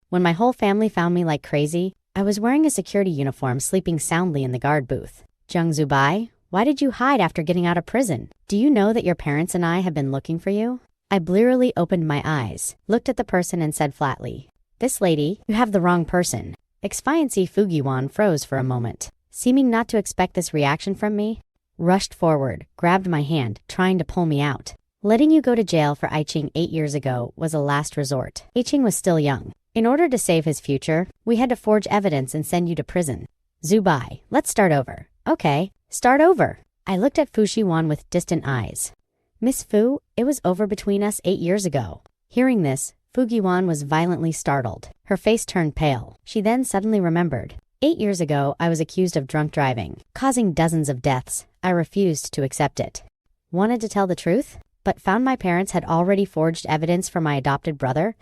When my whole family found me like crazy, I was wearing a security uniform sleeping soundly in the guard booth. Jung Zubai, why did you hide after getting out of prison? Do you know that your parents and I have been looking for you? I blearily opened my eyes, looked at the person and said flatly, "This lady, you have the wrong person." Exfiancy Fujiwan froze for a moment, seeming not to expect this reaction from me, rushed forward, grabbed my hand, trying to pull me out. Letting you go to jail for Iching 8 years ago was a last resort. Iching was still young. In order to save his future, we had to forge evidence and send you to prison. Zubai, let's start over. Okay, start over. I looked at Fujiwan with distant eyes. Miss Fu, it was over between us 8 years ago. Hearing this, Fujiwan was violently startled. Her face turned pale. She then suddenly remembered. 8 years ago, I was accused of drunk driving, causing dozens of deaths. I refused to accept it. Wanted to tell the truth, but found my parents had already forged evidence for my adopted brother,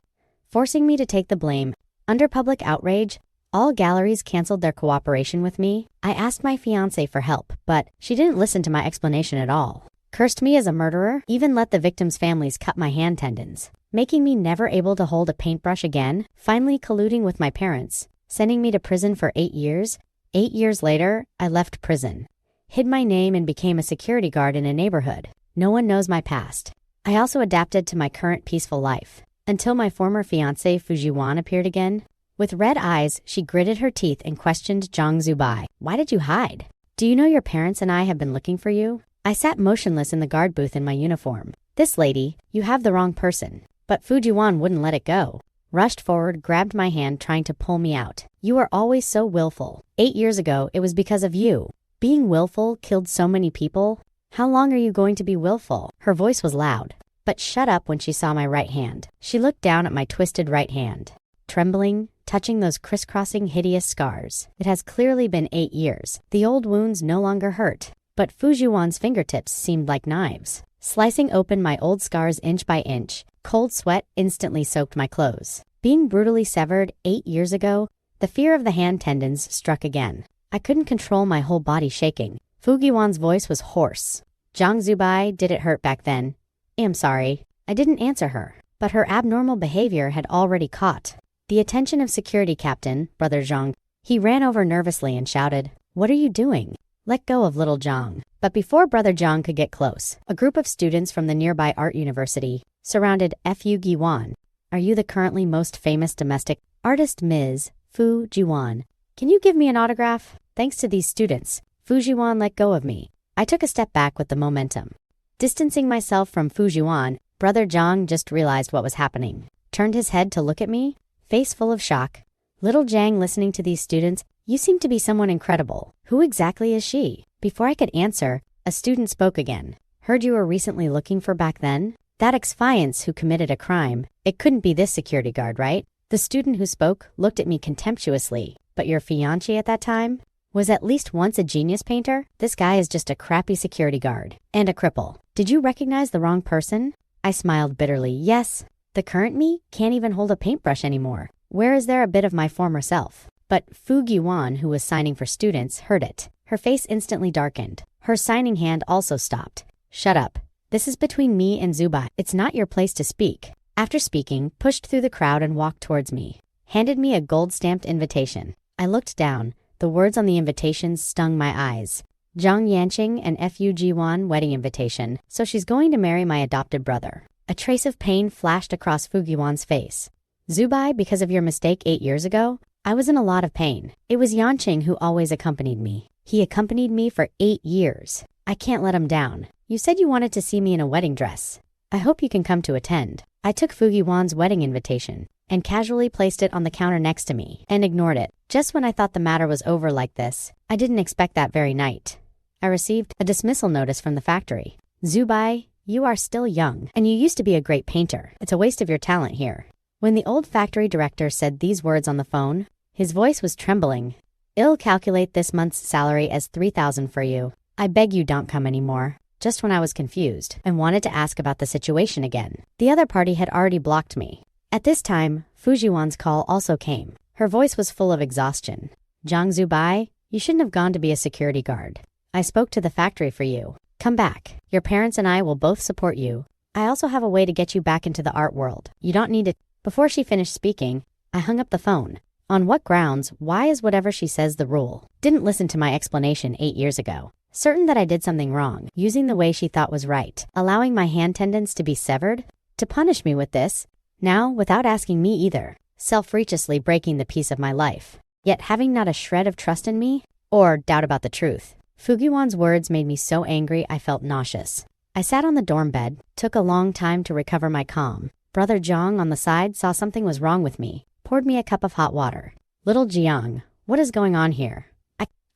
forcing me to take the blame. Under public outrage, all galleries canceled their cooperation with me. I asked my fiancée for help, but she didn't listen to my explanation at all. Cursed me as a murderer, even let the victims' families cut my hand tendons, making me never able to hold a paintbrush again, finally colluding with my parents, sending me to prison for 8 years. 8 years later, I left prison, hid my name and became a security guard in a neighborhood. No one knows my past. I also adapted to my current peaceful life, until my former fiancé Fujiwan appeared again. With red eyes, she gritted her teeth and questioned Zhang Zubai. Why did you hide? Do you know your parents and I have been looking for you? I sat motionless in the guard booth in my uniform. This lady, you have the wrong person. But Fujiwan wouldn't let it go. Rushed forward, grabbed my hand, trying to pull me out. You are always so willful. 8 years ago, it was because of you. Being willful killed so many people. How long are you going to be willful? Her voice was loud, but shut up when she saw my right hand. She looked down at my twisted right hand, trembling, touching those crisscrossing hideous scars. It has clearly been 8 years. The old wounds no longer hurt, but Fujiwan's fingertips seemed like knives, slicing open my old scars inch by inch. Cold sweat instantly soaked my clothes. Being brutally severed 8 years ago, the fear of the hand tendons struck again. I couldn't control my whole body shaking. Fujiwan's voice was hoarse. Zhang Zubai, did it hurt back then? I'm sorry. I didn't answer her, but her abnormal behavior had already caught the attention of security captain, Brother Zhang. He ran over nervously and shouted, "What are you doing? Let go of little Zhang." But before Brother Zhang could get close, a group of students from the nearby art university surrounded Fu Giwan. Are you the currently most famous domestic artist Ms. Fu Jiwan? Can you give me an autograph? Thanks to these students, Fujiwan let go of me. I took a step back with the momentum. Distancing myself from Fujiwan, Brother Zhang just realized what was happening. Turned his head to look at me, face full of shock. Little Zhang listening to these students, you seem to be someone incredible. Who exactly is she? Before I could answer, a student spoke again. Heard you were recently looking for back then? That exfiance who committed a crime. It couldn't be this security guard, right? The student who spoke looked at me contemptuously. But your fiancé at that time was at least once a genius painter? This guy is just a crappy security guard. And a cripple. Did you recognize the wrong person? I smiled bitterly. Yes. The current me can't even hold a paintbrush anymore. Where is there a bit of my former self? But Fu Giwan, who was signing for students, heard it. Her face instantly darkened. Her signing hand also stopped. Shut up. This is between me and Zubai. It's not your place to speak. After speaking, pushed through the crowd and walked towards me. Handed me a gold-stamped invitation. I looked down. The words on the invitation stung my eyes. Zhang Yanqing and Fu Jiwan wedding invitation. So she's going to marry my adopted brother. A trace of pain flashed across Fujiwan's face. Zubai, because of your mistake 8 years ago, I was in a lot of pain. It was Yanqing who always accompanied me. He accompanied me for 8 years. I can't let him down. You said you wanted to see me in a wedding dress. I hope you can come to attend. I took Fujiwan's wedding invitation and casually placed it on the counter next to me and ignored it. Just when I thought the matter was over like this, I didn't expect that very night. I received a dismissal notice from the factory. Zubai, you are still young, and you used to be a great painter. It's a waste of your talent here. When the old factory director said these words on the phone, his voice was trembling. I'll calculate this month's salary as 3,000 for you. I beg you don't come anymore. Just when I was confused and wanted to ask about the situation again. The other party had already blocked me. At this time, Fujiwan's call also came. Her voice was full of exhaustion. Zhang Zubai, you shouldn't have gone to be a security guard. I spoke to the factory for you. Come back. Your parents and I will both support you. I also have a way to get you back into the art world. You don't need to. Before she finished speaking, I hung up the phone. On what grounds? Why is whatever she says the rule? Didn't listen to my explanation 8 years ago. Certain that I did something wrong, using the way she thought was right, allowing my hand tendons to be severed, to punish me with this, now without asking me either, self-righteously breaking the peace of my life, yet having not a shred of trust in me, or doubt about the truth. Fugiwan's words made me so angry I felt nauseous. I sat on the dorm bed, took a long time to recover my calm. Brother Zhang on the side saw something was wrong with me, poured me a cup of hot water. Little Jiang, what is going on here?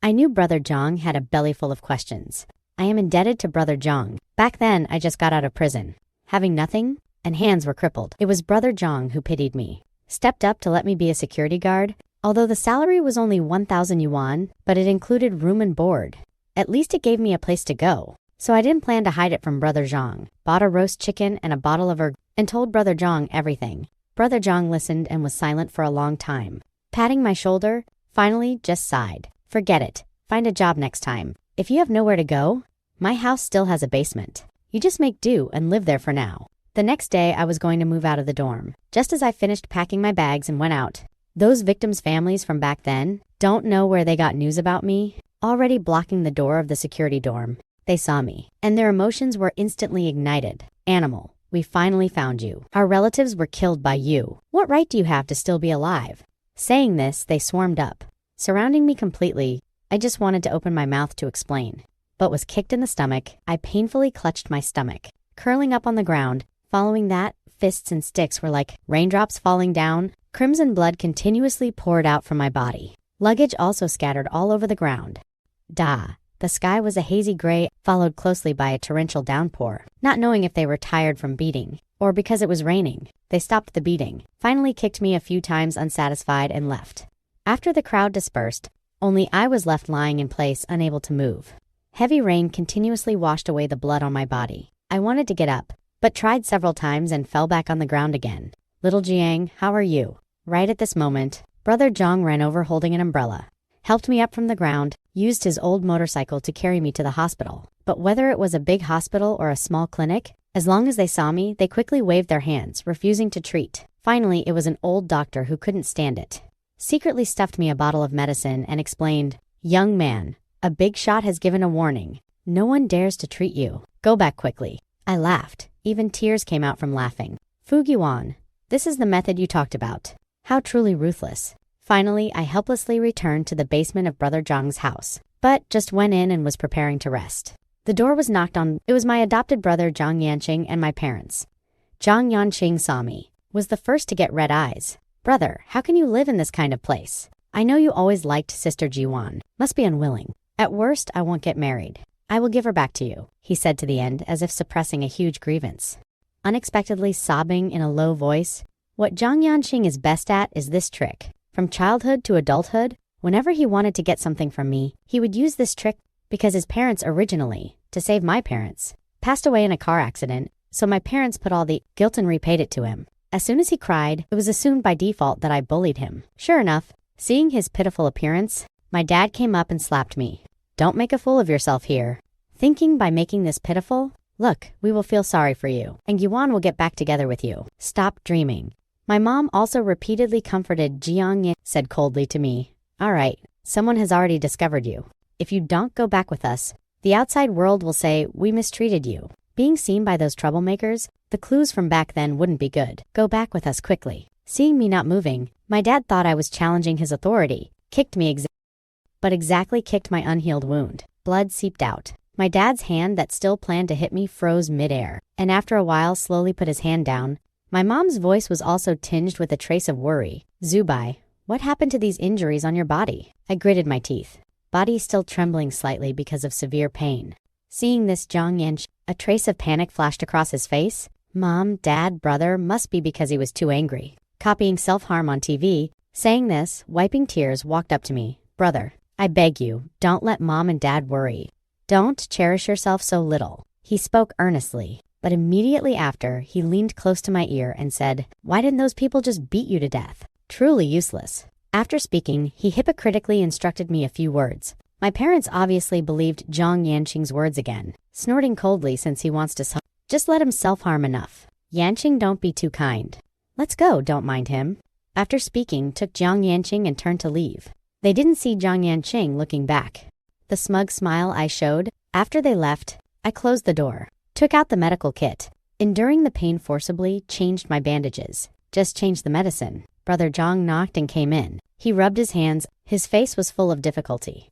I knew Brother Zhang had a belly full of questions. I am indebted to Brother Zhang. Back then, I just got out of prison, having nothing, and hands were crippled. It was Brother Zhang who pitied me, stepped up to let me be a security guard, although the salary was only 1,000 yuan, but it included room and board. At least it gave me a place to go. So I didn't plan to hide it from Brother Zhang, bought a roast chicken and a bottle of and told Brother Zhang everything. Brother Zhang listened and was silent for a long time. Patting my shoulder, finally just sighed. Forget it. Find a job next time. If you have nowhere to go, my house still has a basement. You just make do and live there for now. The next day, I was going to move out of the dorm. Just as I finished packing my bags and went out, those victims' families from back then don't know where they got news about me, already blocking the door of the security dorm. They saw me, and their emotions were instantly ignited. Animal, we finally found you. Our relatives were killed by you. What right do you have to still be alive? Saying this, they swarmed up, surrounding me completely. I just wanted to open my mouth to explain, but was kicked in the stomach. I painfully clutched my stomach, curling up on the ground. Following that, fists and sticks were like raindrops falling down. Crimson blood continuously poured out from my body. Luggage also scattered all over the ground. The sky was a hazy gray, followed closely by a torrential downpour. Not knowing if they were tired from beating, or because it was raining, they stopped the beating, finally kicked me a few times unsatisfied and left. After the crowd dispersed, only I was left lying in place, unable to move. Heavy rain continuously washed away the blood on my body. I wanted to get up, but tried several times and fell back on the ground again. Little Jiang, how are you? Right at this moment, Brother Zhang ran over holding an umbrella, helped me up from the ground, used his old motorcycle to carry me to the hospital. But whether it was a big hospital or a small clinic, as long as they saw me, they quickly waved their hands, refusing to treat. Finally, it was an old doctor who couldn't stand it. Secretly stuffed me a bottle of medicine and explained, "Young man, a big shot has given a warning. No one dares to treat you. Go back quickly." I laughed. Even tears came out from laughing. Fugiwan, this is the method you talked about. How truly ruthless. Finally, I helplessly returned to the basement of Brother Zhang's house, but just went in and was preparing to rest. The door was knocked on. It was my adopted brother Zhang Yanqing and my parents. Zhang Yanqing saw me, was the first to get red eyes. "Brother, how can you live in this kind of place? I know you always liked Sister Jiwan. Must be unwilling. At worst, I won't get married. I will give her back to you," he said to the end, as if suppressing a huge grievance. Unexpectedly sobbing in a low voice, "What Zhang Yanqing is best at is this trick. From childhood to adulthood, whenever he wanted to get something from me, he would use this trick because his parents originally, to save my parents, passed away in a car accident, so my parents put all the guilt and repaid it to him. As soon as he cried, it was assumed by default that I bullied him. Sure enough, seeing his pitiful appearance, my dad came up and slapped me. Don't make a fool of yourself here. Thinking by making this pitiful, look, we will feel sorry for you, and Yuan will get back together with you. Stop dreaming. My mom also repeatedly comforted Jiang Yin, said coldly to me, all right, someone has already discovered you. If you don't go back with us, the outside world will say we mistreated you. Being seen by those troublemakers, the clues from back then wouldn't be good. Go back with us quickly. Seeing me not moving, my dad thought I was challenging his authority, kicked me but exactly kicked my unhealed wound. Blood seeped out. My dad's hand that still planned to hit me froze midair, and after a while slowly put his hand down. My mom's voice was also tinged with a trace of worry. Zubai, what happened to these injuries on your body? I gritted my teeth, body still trembling slightly because of severe pain. Seeing this, Zhang Yanqing, a trace of panic flashed across his face. Mom, dad, brother, must be because he was too angry. Copying self-harm on TV, saying this, wiping tears, walked up to me. Brother, I beg you, don't let mom and dad worry. Don't cherish yourself so little. He spoke earnestly, but immediately after, he leaned close to my ear and said, why didn't those people just beat you to death? Truly useless. After speaking, he hypocritically instructed me a few words. My parents obviously believed Zhang Yanqing's words again, snorting coldly since he wants to just let him self-harm enough. Yanqing, don't be too kind. Let's go, don't mind him. After speaking, took Jiang Yanqing and turned to leave. They didn't see Jiang Yanqing looking back. The smug smile I showed. After they left, I closed the door, took out the medical kit. Enduring the pain forcibly, changed my bandages. Just changed the medicine. Brother Zhang knocked and came in. He rubbed his hands. His face was full of difficulty.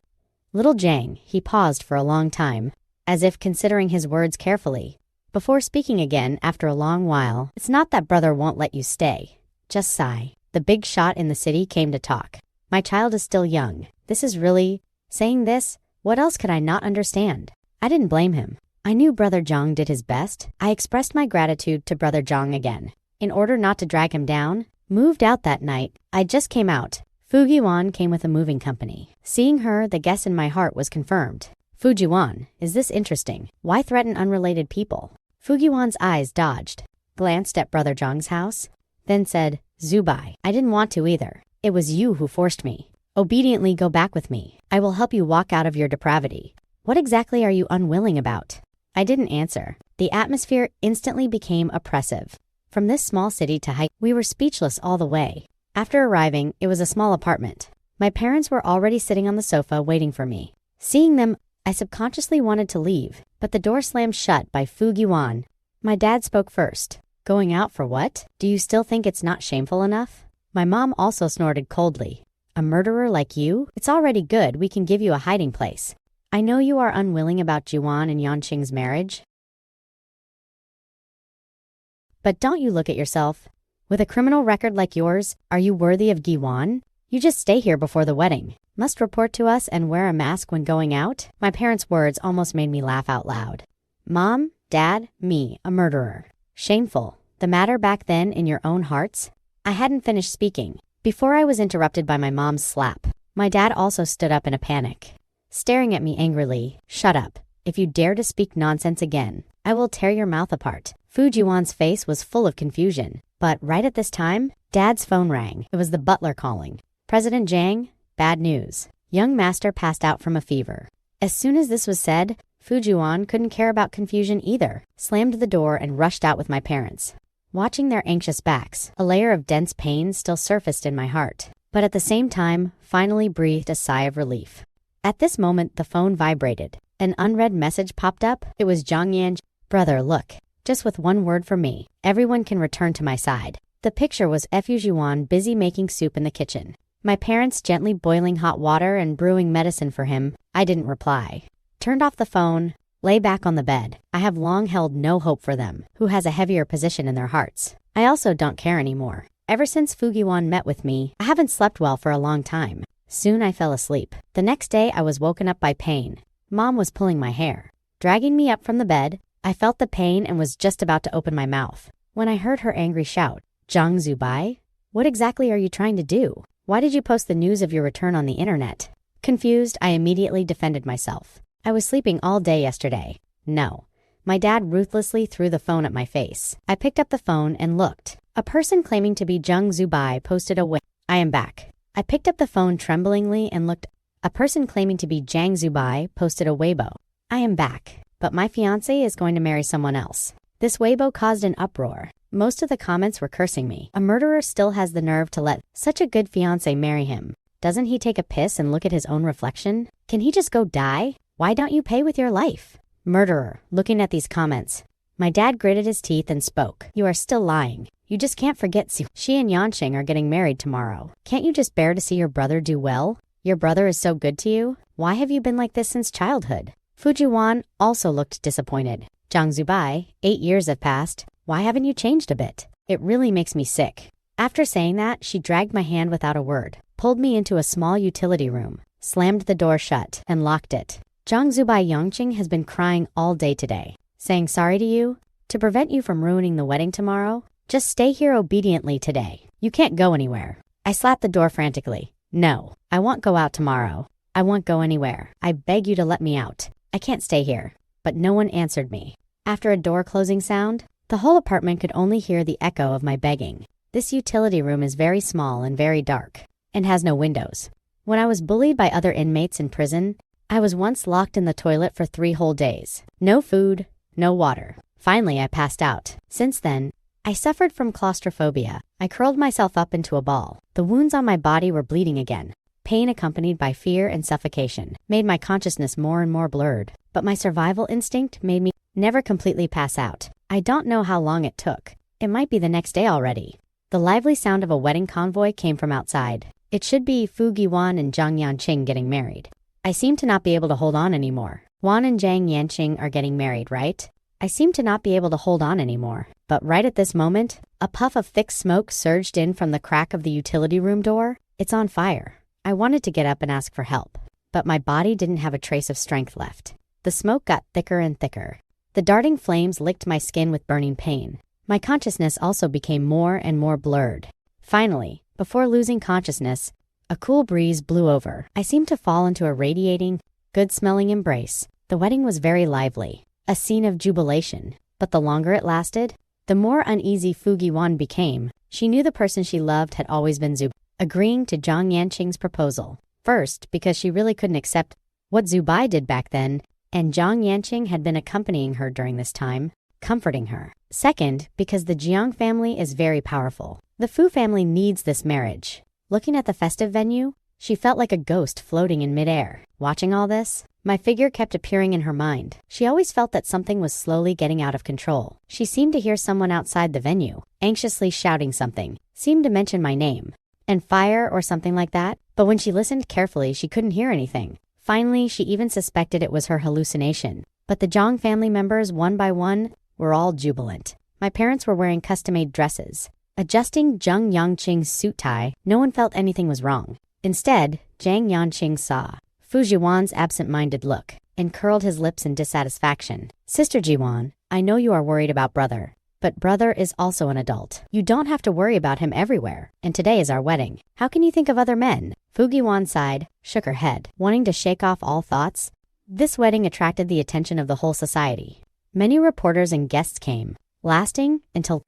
Little Jiang, he paused for a long time, as if considering his words carefully. Before speaking again after a long while, it's not that brother won't let you stay. Just sigh. The big shot in the city came to talk. My child is still young. This is really... Saying this, what else could I not understand? I didn't blame him. I knew Brother Zhang did his best. I expressed my gratitude to Brother Zhang again. In order not to drag him down, moved out that night. I just came out. Fujiwan came with a moving company. Seeing her, the guess in my heart was confirmed. Fujiwan, is this interesting? Why threaten unrelated people? Fujiwan's eyes dodged, glanced at Brother Zhang's house, then said, Zubai, I didn't want to either. It was you who forced me. Obediently go back with me. I will help you walk out of your depravity. What exactly are you unwilling about? I didn't answer. The atmosphere instantly became oppressive. From this small city to hike, we were speechless all the way. After arriving, it was a small apartment. My parents were already sitting on the sofa waiting for me. Seeing them, I subconsciously wanted to leave, but the door slammed shut by Fujiwan. My dad spoke first. Going out for what? Do you still think it's not shameful enough? My mom also snorted coldly. A murderer like you? It's already good, we can give you a hiding place. I know you are unwilling about Jiwan and Yanqing's marriage. But don't you look at yourself. With a criminal record like yours, are you worthy of Giwan? You just stay here before the wedding. Must report to us and wear a mask when going out? My parents' words almost made me laugh out loud. Mom, Dad, me, a murderer. Shameful. The matter back then in your own hearts? I hadn't finished speaking before I was interrupted by my mom's slap. My dad also stood up in a panic, staring at me angrily. Shut up. If you dare to speak nonsense again, I will tear your mouth apart. Fujiwan's face was full of confusion, but right at this time, Dad's phone rang. It was the butler calling. President Jiang, bad news. Young master passed out from a fever. As soon as this was said, Fujiwan couldn't care about confusion either, slammed the door and rushed out with my parents. Watching their anxious backs, a layer of dense pain still surfaced in my heart, but at the same time, finally breathed a sigh of relief. At this moment, the phone vibrated. An unread message popped up. It was Jiang Yan. Brother, look. Just with one word from me, everyone can return to my side. The picture was Fujiwan busy making soup in the kitchen. My parents gently boiling hot water and brewing medicine for him. I didn't reply. Turned off the phone, lay back on the bed. I have long held no hope for them, who has a heavier position in their hearts. I also don't care anymore. Ever since Fujiwan met with me, I haven't slept well for a long time. Soon I fell asleep. The next day I was woken up by pain. Mom was pulling my hair. Dragging me up from the bed, I felt the pain and was just about to open my mouth when I heard her angry shout, Zhang Zubai? What exactly are you trying to do? Why did you post the news of your return on the internet? Confused, I immediately defended myself. I was sleeping all day yesterday. No. My dad ruthlessly threw the phone at my face. I picked up the phone and looked. A person claiming to be Zhang Zubai posted a I am back. I picked up the phone tremblingly and looked. A person claiming to be Zhang Zubai posted a Weibo. I am back. But my fiancé is going to marry someone else. This Weibo caused an uproar. Most of the comments were cursing me. A murderer still has the nerve to let such a good fiancé marry him. Doesn't he take a piss and look at his own reflection? Can he just go die? Why don't you pay with your life? Murderer, looking at these comments. My dad gritted his teeth and spoke. You are still lying. You just can't forget she and Yanqing are getting married tomorrow. Can't you just bear to see your brother do well? Your brother is so good to you? Why have you been like this since childhood? Fujiwan also looked disappointed. Zhang Zubai, 8 years have passed. Why haven't you changed a bit? It really makes me sick. After saying that, she dragged my hand without a word, pulled me into a small utility room, slammed the door shut, and locked it. Zhang Zubai Yanqing has been crying all day today, saying sorry to you, to prevent you from ruining the wedding tomorrow. Just stay here obediently today. You can't go anywhere. I slapped the door frantically. No, I won't go out tomorrow. I won't go anywhere. I beg you to let me out. I can't stay here. But no one answered me. After a door closing sound, the whole apartment could only hear the echo of my begging. This utility room is very small and very dark, and has no windows. When I was bullied by other inmates in prison, I was once locked in the toilet for 3 whole days. No food, no water. Finally, I passed out. Since then, I suffered from claustrophobia. I curled myself up into a ball. The wounds on my body were bleeding again. Pain accompanied by fear and suffocation made my consciousness more and more blurred, but my survival instinct made me never completely pass out. I don't know how long it took. It might be the next day already. The lively sound of a wedding convoy came from outside. It should be Fu Giwan and Zhang Yanqing getting married. I seem to not be able to hold on anymore. Wan and Zhang Yanqing are getting married, right? I seem to not be able to hold on anymore. But right at this moment, a puff of thick smoke surged in from the crack of the utility room door. It's on fire. I wanted to get up and ask for help, but my body didn't have a trace of strength left. The smoke got thicker and thicker. The darting flames licked my skin with burning pain. My consciousness also became more and more blurred. Finally, before losing consciousness, a cool breeze blew over. I seemed to fall into a radiating, good-smelling embrace. The wedding was very lively, a scene of jubilation. But the longer it lasted, the more uneasy Fu Giwan became. She knew the person she loved had always been Zubai, agreeing to Zhang Yanqing's proposal. First, because she really couldn't accept what Zubai did back then, and Zhang Yanqing had been accompanying her during this time, comforting her. Second, because the Jiang family is very powerful. The Fu family needs this marriage. Looking at the festive venue, she felt like a ghost floating in midair. Watching all this, my figure kept appearing in her mind. She always felt that something was slowly getting out of control. She seemed to hear someone outside the venue, anxiously shouting something, seemed to mention my name, and fire or something like that. But when she listened carefully, she couldn't hear anything. Finally, she even suspected it was her hallucination. But the Zhang family members, one by one, were all jubilant. My parents were wearing custom-made dresses. Adjusting Zhang Yanqing's suit tie, no one felt anything was wrong. Instead, Zhang Yanqing saw Fu Jiwan's absent-minded look and curled his lips in dissatisfaction. Sister Jiwan, I know you are worried about brother, but brother is also an adult. You don't have to worry about him everywhere, and today is our wedding. How can you think of other men? Fu Giwan sighed, shook her head, wanting to shake off all thoughts. This wedding attracted the attention of the whole society. Many reporters and guests came, lasting until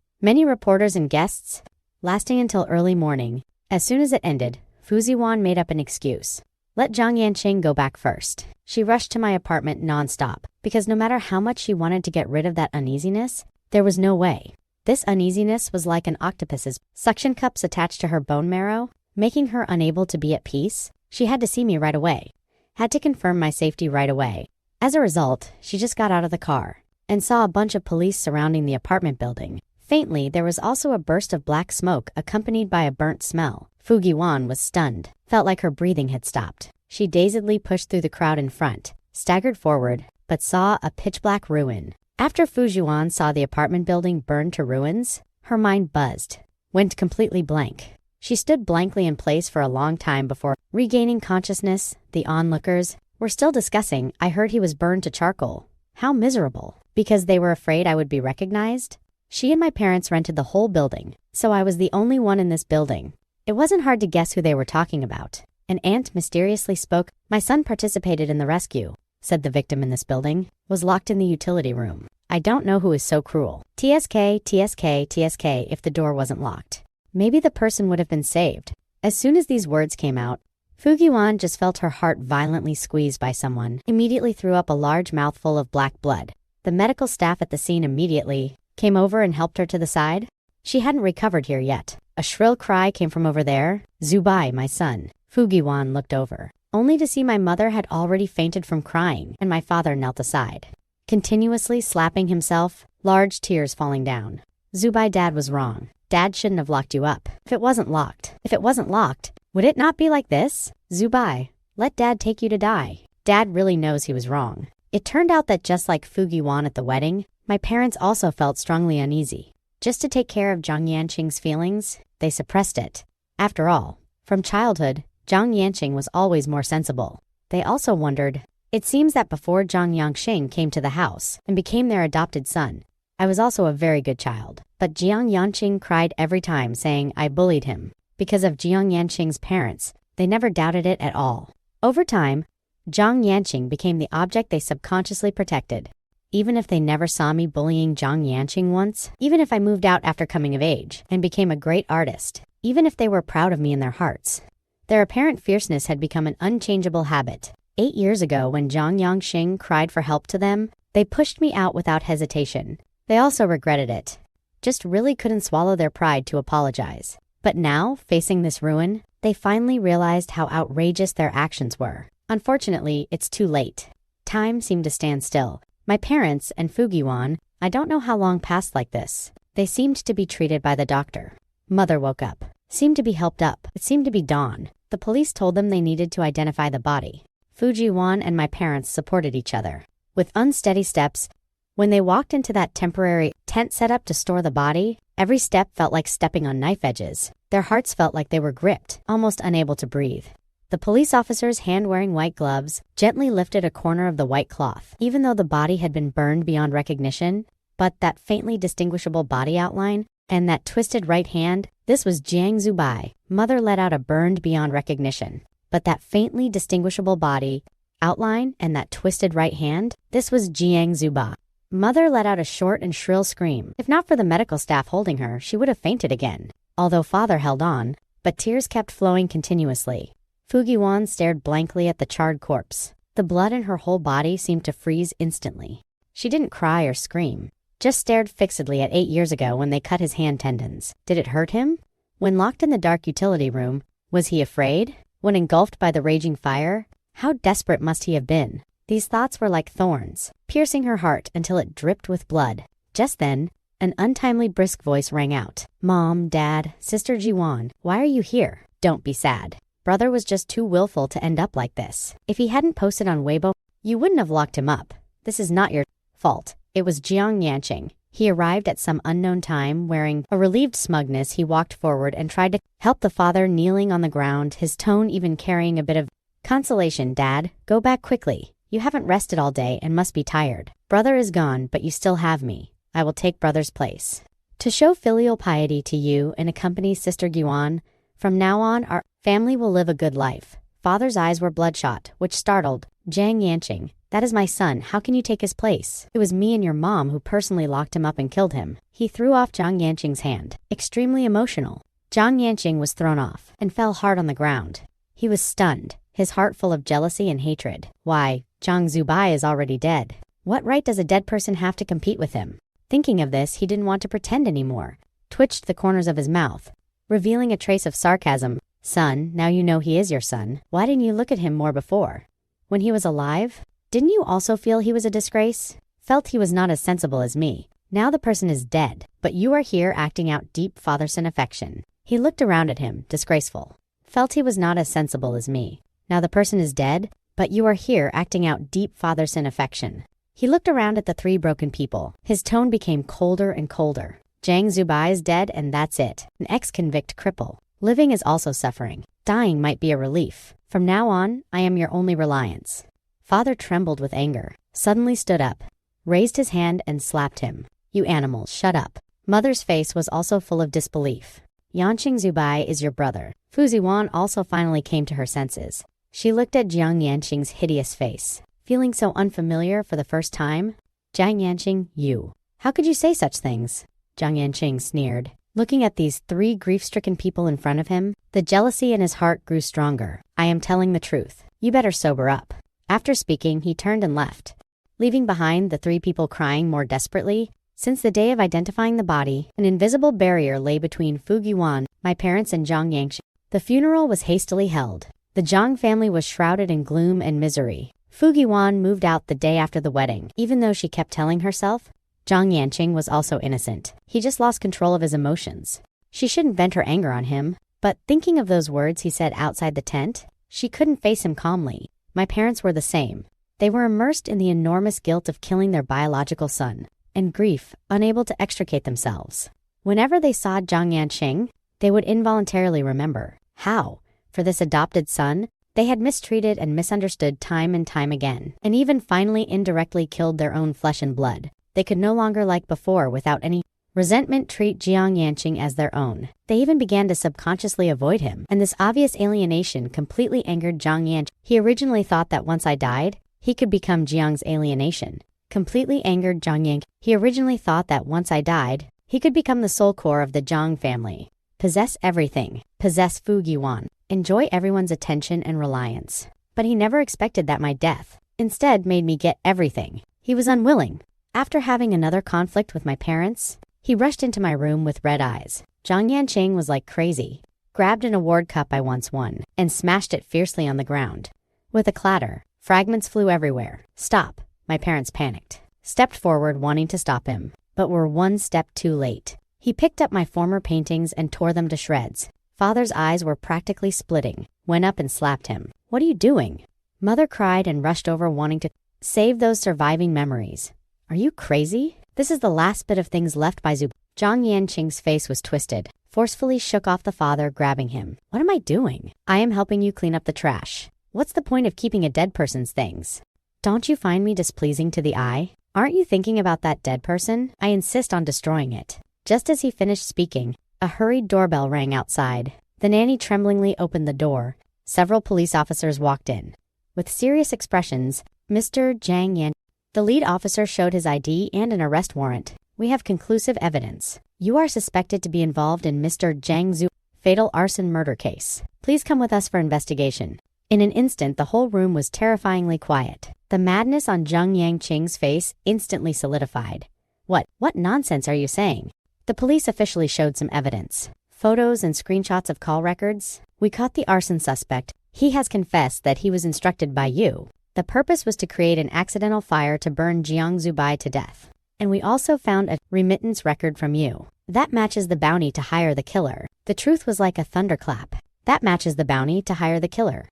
early morning. As soon as it ended, Fu Ziwan made up an excuse. Let Zhang Yanqing go back first. She rushed to my apartment nonstop, because no matter how much she wanted to get rid of that uneasiness, there was no way. This uneasiness was like an octopus's suction cups attached to her bone marrow, making her unable to be at peace. She had to see me right away, had to confirm my safety right away. As a result, she just got out of the car and saw a bunch of police surrounding the apartment building. Faintly, there was also a burst of black smoke accompanied by a burnt smell. Fu Giwan was stunned, felt like her breathing had stopped. She dazedly pushed through the crowd in front, staggered forward, but saw a pitch-black ruin. After Fu Giwan saw the apartment building burned to ruins, her mind buzzed, went completely blank. She stood blankly in place for a long time before regaining consciousness. The onlookers were still discussing. I heard he was burned to charcoal. How miserable. Because they were afraid I would be recognized? She and my parents rented the whole building, so I was the only one in this building. It wasn't hard to guess who they were talking about. An aunt mysteriously spoke. My son participated in the rescue, said the victim in this building, was locked in the utility room. I don't know who is so cruel. TSK, TSK, TSK if the door wasn't locked. Maybe the person would have been saved. As soon as these words came out, Fu Giwan just felt her heart violently squeezed by someone, immediately threw up a large mouthful of black blood. The medical staff at the scene immediately came over and helped her to the side. She hadn't recovered here yet. A shrill cry came from over there. Zubai, my son. Fu Giwan looked over, only to see my mother had already fainted from crying, and my father knelt aside, continuously slapping himself, large tears falling down. Zubai, Dad was wrong. Dad shouldn't have locked you up. If it wasn't locked, would it not be like this? Zubai, let Dad take you to die. Dad really knows he was wrong. It turned out that just like Fu Giwan at the wedding, my parents also felt strongly uneasy. Just to take care of Zhang Yanqing's feelings, they suppressed it. After all, from childhood, Zhang Yanqing was always more sensible. They also wondered. It seems that before Zhang Yanqing came to the house and became their adopted son, I was also a very good child. But Jiang Yanqing cried every time, saying I bullied him. Because of Jiang Yanqing's parents, they never doubted it at all. Over time, Zhang Yanqing became the object they subconsciously protected. Even if they never saw me bullying Zhang Yanqing once, even if I moved out after coming of age and became a great artist, even if they were proud of me in their hearts, their apparent fierceness had become an unchangeable habit. 8 years ago, when Zhang Yanqing cried for help to them, they pushed me out without hesitation. They also regretted it. just really couldn't swallow their pride to apologize. But now, facing this ruin, they finally realized how outrageous their actions were. Unfortunately, it's too late. Time seemed to stand still. My parents and Fujiwan, I don't know how long passed like this. They seemed to be treated by the doctor. Mother woke up. Seemed to be helped up. It seemed to be dawn. The police told them they needed to identify the body. Fujiwan and my parents supported each other. With unsteady steps, when they walked into that temporary tent set up to store the body, every step felt like stepping on knife edges. Their hearts felt like they were gripped, almost unable to breathe. The police officers, hand-wearing white gloves, gently lifted a corner of the white cloth. Even though the body had been burned beyond recognition, but that faintly distinguishable body outline and that twisted right hand, this was Jiang Zubai. Mother let out a burned beyond recognition. But that faintly distinguishable body outline and that twisted right hand, this was Jiang Zubai. Mother let out a short and shrill scream. If not for the medical staff holding her, she would have fainted again. Although father held on, but tears kept flowing continuously. Fujiwan stared blankly at the charred corpse. The blood in her whole body seemed to freeze instantly. She didn't cry or scream, just stared fixedly at 8 years ago when they cut his hand tendons. Did it hurt him? When locked in the dark utility room, was he afraid? When engulfed by the raging fire, how desperate must he have been? These thoughts were like thorns, piercing her heart until it dripped with blood. Just then, an untimely brisk voice rang out. Mom, Dad, Sister Jiwan, why are you here? Don't be sad. Brother was just too willful to end up like this. If he hadn't posted on Weibo, you wouldn't have locked him up. This is not your fault. It was Jiang Yanqing. He arrived at some unknown time, wearing a relieved smugness. He walked forward and tried to help the father kneeling on the ground, his tone even carrying a bit of consolation. Dad, go back quickly. You haven't rested all day and must be tired. Brother is gone, but you still have me. I will take brother's place. To show filial piety to you and accompany Sister Guan, from now on our family will live a good life. Father's eyes were bloodshot, which startled Jiang Yanqing. That is my son. How can you take his place? It was me and your mom who personally locked him up and killed him. He threw off Jiang Yanqing's hand, extremely emotional. Jiang Yanqing was thrown off and fell hard on the ground. He was stunned, his heart full of jealousy and hatred. Why, Jiang Zubai is already dead. What right does a dead person have to compete with him? Thinking of this, he didn't want to pretend anymore. Twitched the corners of his mouth, revealing a trace of sarcasm. Son, now you know he is your son. Why didn't you look at him more before? When he was alive? Didn't you also feel he was a disgrace? Felt he was not as sensible as me. Now the person is dead, but you are here acting out deep father-son affection. He looked around at him, disgraceful. Felt he was not as sensible as me. Now the person is dead, but you are here acting out deep father-son affection. He looked around at the three broken people. His tone became colder and colder. Jiang Zubai is dead and that's it. An ex-convict cripple. Living is also suffering. Dying might be a relief. From now on, I am your only reliance. Father trembled with anger, suddenly stood up, raised his hand and slapped him. You animal, shut up. Mother's face was also full of disbelief. Yanqing Zubai is your brother. Fujiwan also finally came to her senses. She looked at Jiang Yanqing's hideous face, feeling so unfamiliar for the first time. Jiang Yanqing, you. How could you say such things? Jiang Yanqing sneered. Looking at these three grief-stricken people in front of him, the jealousy in his heart grew stronger. I am telling the truth. You better sober up. After speaking, he turned and left, leaving behind the three people crying more desperately. Since the day of identifying the body, an invisible barrier lay between Fujiwan, my parents, and Jiang Yanqing. The funeral was hastily held. The Jiang family was shrouded in gloom and misery. Fujiwan moved out the day after the wedding, even though she kept telling herself Jiang Yanqing was also innocent. He just lost control of his emotions. She shouldn't vent her anger on him, but thinking of those words he said outside the tent, she couldn't face him calmly. My parents were the same. They were immersed in the enormous guilt of killing their biological son, and grief, unable to extricate themselves. Whenever they saw Jiang Yanqing, they would involuntarily remember how, for this adopted son, they had mistreated and misunderstood time and time again, and even finally indirectly killed their own flesh and blood. They could no longer, like before, without any resentment, treat Jiang Yanqing as their own. They even began to subconsciously avoid him, and this obvious alienation completely angered Jiang Yanqing. He originally thought that once I died, he could become Jiang's alienation. Completely angered Jiang Yanqing. He originally thought that once I died, he could become the soul core of the Jiang family. Possess everything. Possess Fujiwan. Enjoy everyone's attention and reliance. But he never expected that my death instead made me get everything. He was unwilling. After having another conflict with my parents, He rushed into my room with red eyes. Zhang Yanqing was like crazy, grabbed an award cup I once won, and smashed it fiercely on the ground. With a clatter, fragments flew everywhere. Stop, my parents panicked. Stepped forward wanting to stop him, but were one step too late. He picked up my former paintings and tore them to shreds. Father's eyes were practically splitting, went up and slapped him. What are you doing? Mother cried and rushed over wanting to save those surviving memories. Are you crazy? This is the last bit of things left by Zhu. Zhang Yanqing's face was twisted, forcefully shook off the father, grabbing him. What am I doing? I am helping you clean up the trash. What's the point of keeping a dead person's things? Don't you find me displeasing to the eye? Aren't you thinking about that dead person? I insist on destroying it. Just as he finished speaking, a hurried doorbell rang outside. The nanny tremblingly opened the door. Several police officers walked in. With serious expressions, Mr. Zhang Yan. The lead officer showed his ID and an arrest warrant. We have conclusive evidence. You are suspected to be involved in Mr. Zhang Zhu's fatal arson murder case. Please come with us for investigation. In an instant, the whole room was terrifyingly quiet. The madness on Zhang Yanqing's face instantly solidified. What nonsense are you saying? The police officially showed some evidence. Photos and screenshots of call records. We caught the arson suspect. He has confessed that he was instructed by you. The purpose was to create an accidental fire to burn Jiang Zubai to death. And we also found a remittance record from you. That matches the bounty to hire the killer. The truth was like a thunderclap. That matches the bounty to hire the killer.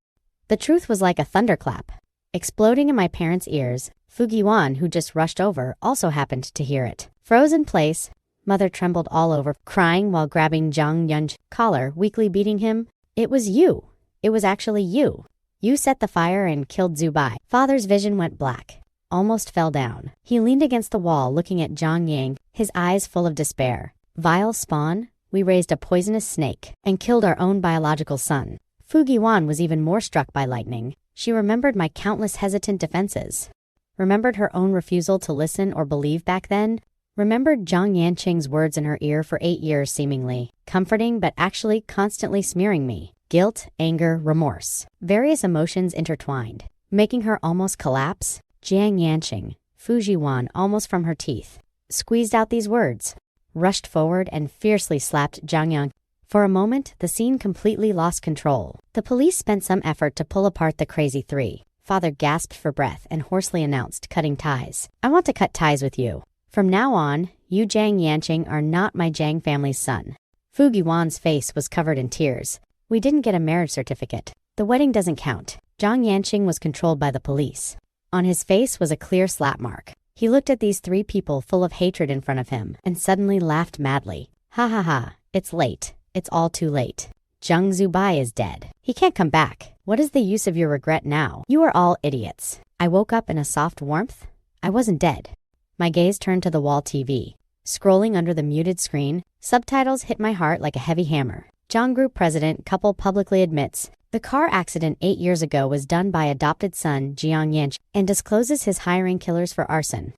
The truth was like a thunderclap. Exploding in my parents' ears, Fuguiwan, who just rushed over, also happened to hear it. Froze in place, Mother trembled all over, crying while grabbing Zhang Yun's collar, weakly beating him. It was you. It was actually you. You set the fire and killed Zubai. Father's vision went black, almost fell down. He leaned against the wall looking at Zhang Yang, his eyes full of despair. Vile spawn, we raised a poisonous snake and killed our own biological son. Fuguiwan was even more struck by lightning. She remembered my countless hesitant defenses. Remembered her own refusal to listen or believe back then. Remembered Zhang Yanqing's words in her ear for 8 years seemingly, comforting but actually constantly smearing me. Guilt, anger, remorse. Various emotions intertwined, making her almost collapse. Zhang Yanqing, Fuguiwan almost from her teeth, squeezed out these words, rushed forward and fiercely slapped Zhang Yang. For a moment, the scene completely lost control. The police spent some effort to pull apart the crazy three. Father gasped for breath and hoarsely announced, cutting ties. I want to cut ties with you. From now on, you Zhang Yanqing are not my Zhang family's son. Fuguiwan's face was covered in tears. We didn't get a marriage certificate. The wedding doesn't count. Zhang Yanqing was controlled by the police. On his face was a clear slap mark. He looked at these three people full of hatred in front of him and suddenly laughed madly. Ha ha ha, it's late. It's all too late. Zhang Zubai is dead. He can't come back. What is the use of your regret now? You are all idiots. I woke up in a soft warmth. I wasn't dead. My gaze turned to the wall TV. Scrolling under the muted screen, subtitles hit my heart like a heavy hammer. Zhang Group president couple publicly admits the car accident 8 years ago was done by adopted son Jiang Yanqing and discloses his hiring killers for arson.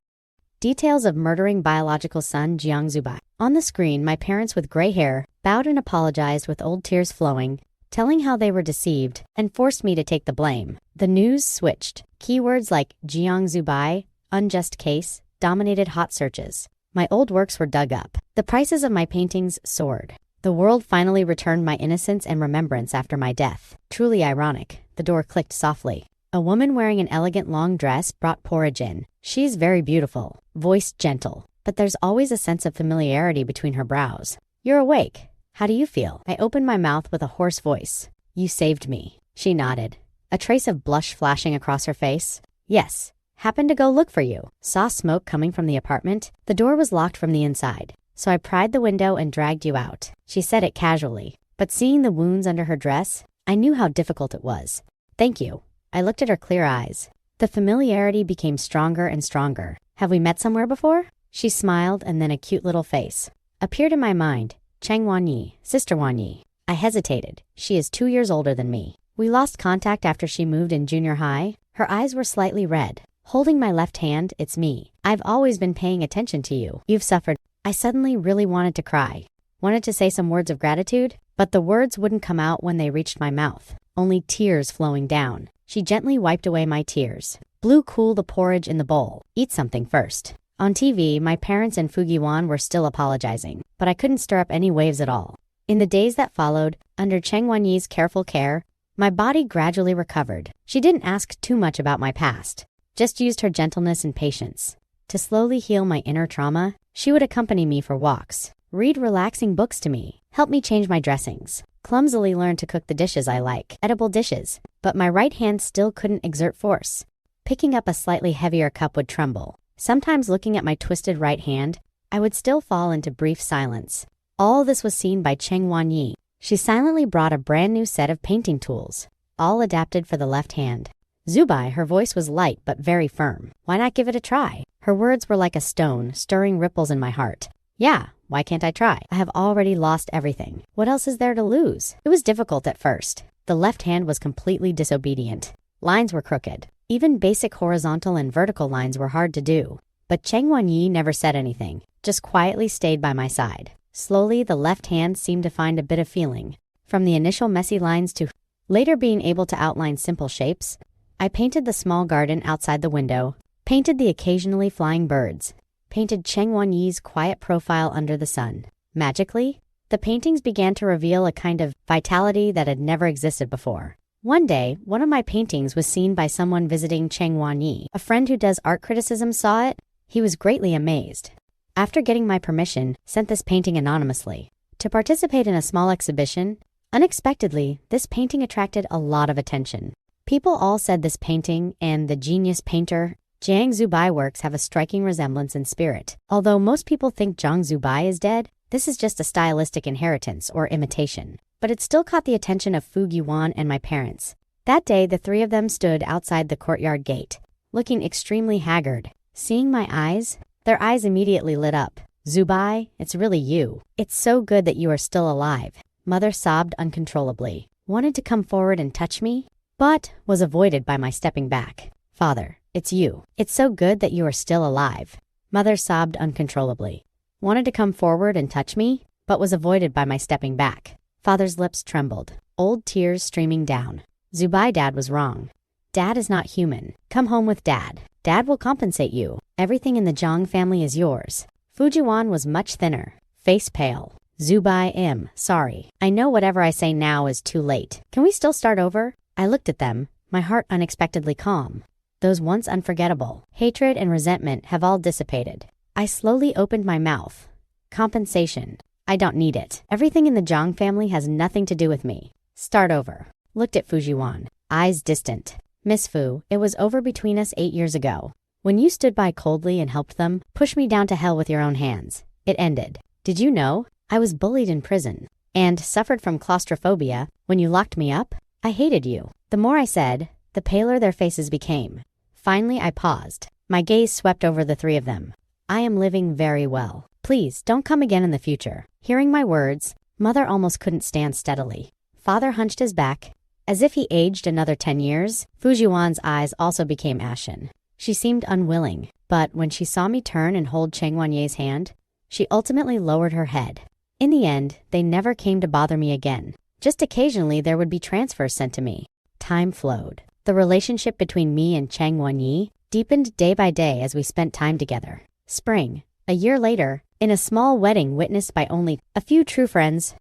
Details of murdering biological son Jiang Zubai. On the screen, my parents with gray hair bowed and apologized with old tears flowing, telling how they were deceived and forced me to take the blame. The news switched. Keywords like Jiang Zubai, unjust case, dominated hot searches. My old works were dug up. The prices of my paintings soared. The world finally returned my innocence and remembrance after my death. Truly ironic. The door clicked softly. A woman wearing an elegant long dress brought porridge in. She's very beautiful, voiced gentle, but there's always a sense of familiarity between her brows. You're awake. How do you feel? I opened my mouth with a hoarse voice. You saved me. She nodded, a trace of blush flashing across her face. Yes. Happened to go look for you. Saw smoke coming from the apartment. The door was locked from the inside, so I pried the window and dragged you out. She said it casually, but seeing the wounds under her dress, I knew how difficult it was. Thank you. I looked at her clear eyes. The familiarity became stronger and stronger. Have we met somewhere before? She smiled, and then a cute little face appeared in my mind. Chang Wanyi, Sister Wanyi. I hesitated. She is 2 years older than me. We lost contact after she moved in junior high. Her eyes were slightly red. Holding my left hand, it's me. I've always been paying attention to you. You've suffered. I suddenly really wanted to cry. Wanted to say some words of gratitude, but the words wouldn't come out when they reached my mouth. Only tears flowing down. She gently wiped away my tears. Blew cool the porridge in the bowl. Eat something first. On TV, my parents and Fujiwan were still apologizing, but I couldn't stir up any waves at all. In the days that followed, under Cheng Wanyi's careful care, my body gradually recovered. She didn't ask too much about my past, just used her gentleness and patience. To slowly heal my inner trauma, she would accompany me for walks, read relaxing books to me, help me change my dressings, clumsily learn to cook the dishes I like, edible dishes, but my right hand still couldn't exert force. Picking up a slightly heavier cup would tremble. Sometimes looking at my twisted right hand, I would still fall into brief silence. All this was seen by Cheng Wanyi. She silently brought a brand new set of painting tools, all adapted for the left hand. Zubai, her voice was light but very firm. Why not give it a try? Her words were like a stone, stirring ripples in my heart. Yeah, why can't I try? I have already lost everything. What else is there to lose? It was difficult at first. The left hand was completely disobedient. Lines were crooked. Even basic horizontal and vertical lines were hard to do. But Cheng Wanyi never said anything, just quietly stayed by my side. Slowly, the left hand seemed to find a bit of feeling. From the initial messy lines to later being able to outline simple shapes, I painted the small garden outside the window, painted the occasionally flying birds, painted Cheng Wanyi's quiet profile under the sun. Magically, the paintings began to reveal a kind of vitality that had never existed before. One day, one of my paintings was seen by someone visiting Cheng Wanyi. A friend who does art criticism saw it. He was greatly amazed. After getting my permission, sent this painting anonymously. To participate in a small exhibition, unexpectedly, this painting attracted a lot of attention. People all said this painting and the genius painter Zhang Zubai works have a striking resemblance in spirit. Although most people think Zhang Zubai is dead, this is just a stylistic inheritance or imitation. But it still caught the attention of Fu Yuan and my parents. That day, the three of them stood outside the courtyard gate, looking extremely haggard. Seeing my eyes, their eyes immediately lit up. Zubai, it's really you. It's so good that you are still alive. Mother sobbed uncontrollably, wanted to come forward and touch me, but was avoided by my stepping back. Father, it's you. It's so good that you are still alive. Mother sobbed uncontrollably, wanted to come forward and touch me, but was avoided by my stepping back. Father's lips trembled, old tears streaming down. Zubai, Dad was wrong. Dad is not human. Come home with Dad. Dad will compensate you. Everything in the Zhang family is yours. Fujiwan was much thinner, face pale. Zubai, sorry. I know whatever I say now is too late. Can we still start over? I looked at them, my heart unexpectedly calm. Those once unforgettable hatred and resentment have all dissipated. I slowly opened my mouth. Compensation. I don't need it. Everything in the Zhang family has nothing to do with me. Start over. Looked at Fujiwan, eyes distant. Miss Fu, it was over between us 8 years ago. When you stood by coldly and helped them, push me down to hell with your own hands. It ended. Did you know? I was bullied in prison and suffered from claustrophobia when you locked me up. I hated you. The more I said, the paler their faces became. Finally, I paused. My gaze swept over the three of them. I am living very well. Please, don't come again in the future. Hearing my words, Mother almost couldn't stand steadily. Father hunched his back, as if he aged another 10 years. Fujiwan's eyes also became ashen. She seemed unwilling, but when she saw me turn and hold Cheng Wanyi's hand, she ultimately lowered her head. In the end, they never came to bother me again. Just occasionally there would be transfers sent to me. Time flowed. The relationship between me and Cheng Wanyi deepened day by day as we spent time together. Spring, a year later, in a small wedding witnessed by only a few true friends,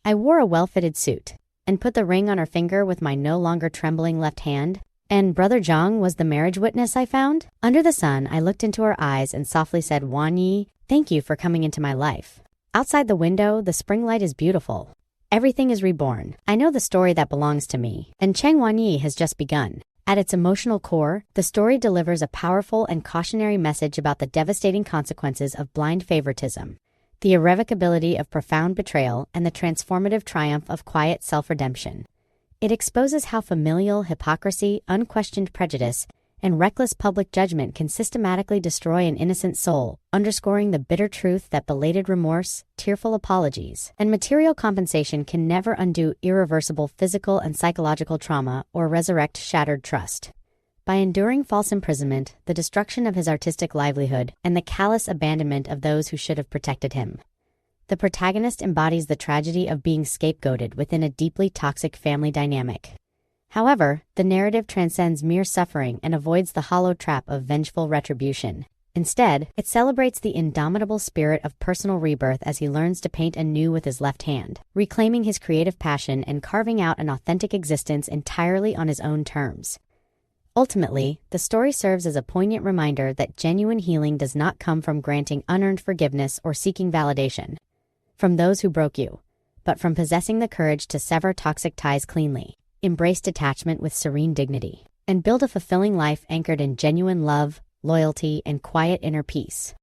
I wore a well-fitted suit and put the ring on her finger with my no longer trembling left hand. And Brother Zhang was the marriage witness I found. Under the sun, I looked into her eyes and softly said, Wanyi, thank you for coming into my life. Outside the window, the spring light is beautiful. Everything is reborn. I know the story that belongs to me, and Cheng Wanyi has just begun. At its emotional core, the story delivers a powerful and cautionary message about the devastating consequences of blind favoritism, the irrevocability of profound betrayal, and the transformative triumph of quiet self-redemption. It exposes how familial hypocrisy, unquestioned prejudice, and reckless public judgment can systematically destroy an innocent soul, underscoring the bitter truth that belated remorse, tearful apologies, and material compensation can never undo irreversible physical and psychological trauma or resurrect shattered trust. By enduring false imprisonment, the destruction of his artistic livelihood, and the callous abandonment of those who should have protected him, the protagonist embodies the tragedy of being scapegoated within a deeply toxic family dynamic. However, the narrative transcends mere suffering and avoids the hollow trap of vengeful retribution. Instead, it celebrates the indomitable spirit of personal rebirth as he learns to paint anew with his left hand, reclaiming his creative passion and carving out an authentic existence entirely on his own terms. Ultimately, the story serves as a poignant reminder that genuine healing does not come from granting unearned forgiveness or seeking validation from those who broke you, but from possessing the courage to sever toxic ties cleanly, embrace detachment with serene dignity, and build a fulfilling life anchored in genuine love, loyalty, and quiet inner peace.